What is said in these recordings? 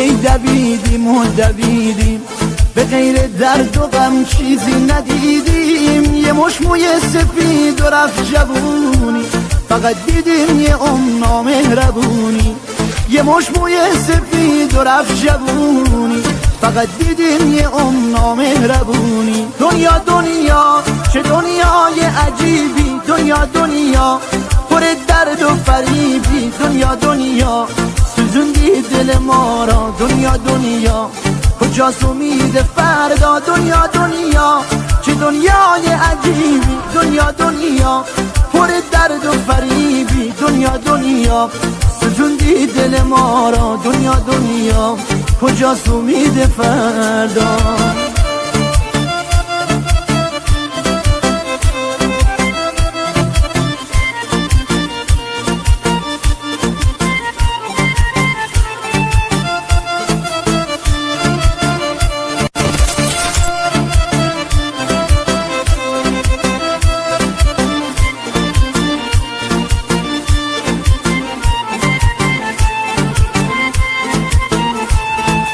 هی دویدیم به غیر درد و غم چیزی ندیدیم. یه مش موی سفید و رفت جوونی، فقط دیدیم یه نامهربونی. یه مش موی سفید و رفت جوونی، فقط دیدیم یه نامهربونی. دنیا دنیا چه دنیای عجیبی، دنیا پر درد و فریبی. دنیا سوزوندی دل ما را. دنیا کجاست امید فردا. دنیا چه دنیای عجیبی. دنیا پر درد و فریبی. دنیا سوزوندی دل ما را. دنیا کجاست امید فردا.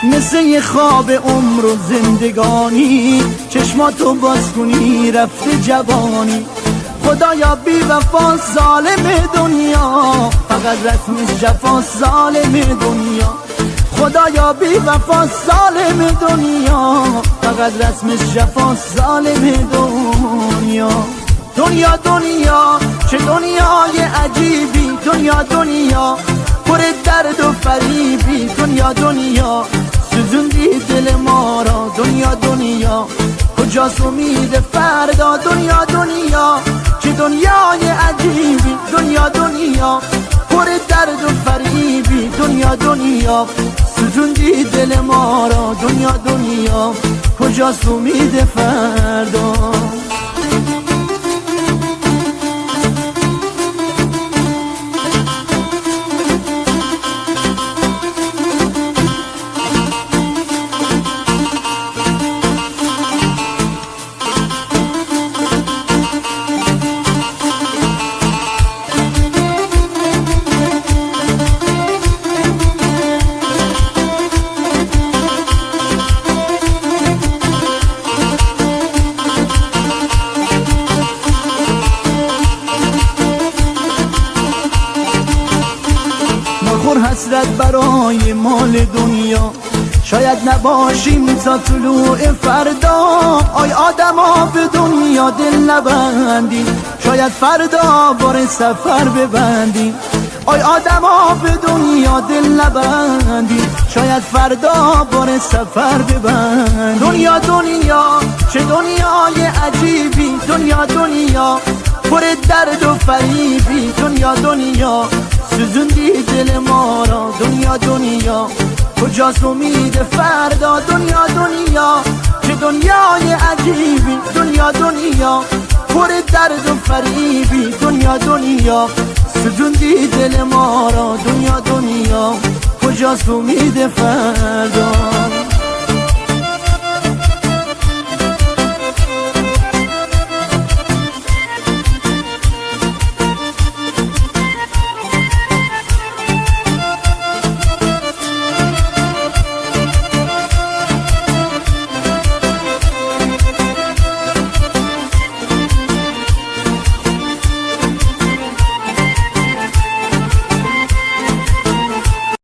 مثل یه خواب عمر و زندگانی، چشماتو باز کنی رفته جوانی. خدایا بی وفا ظالم دنیا، فقط رسمش جفا ظالم دنیا. خدایا بی وفا ظالم دنیا، فقط رسمش جفا ظالم دنیا. دنیا چه دنیای عجیبی. دنیا پر درد و فریبی. دنیا سوزوندی دل ما را. دنیا کجاست امید فردا. دنیا چه دنیای عجیبی. دنیا پر درد و فریبی. دنیا سوزوندی دل ما را. دنیا کجاست امید فردا. حسرت برای مال دنیا، شاید نباشیم تا طلوع فردا. آی آدما به دنیا دل نبندیم، شاید فردا بار سفر ببندیم. آی آدما به دنیا دل نبندیم، شاید فردا بار سفر ببندیم. دنیا چه دنیای عجیبی. دنیا پر درد و فریبی. دنیا سوزوندی دل ما را. دنیا کجاست امید فردا. دنیا چه دنیای عجیبی. دنیا پر درد و فریبی. دنیا سوزوندی دل ما را. دنیا کجاست امید فردا.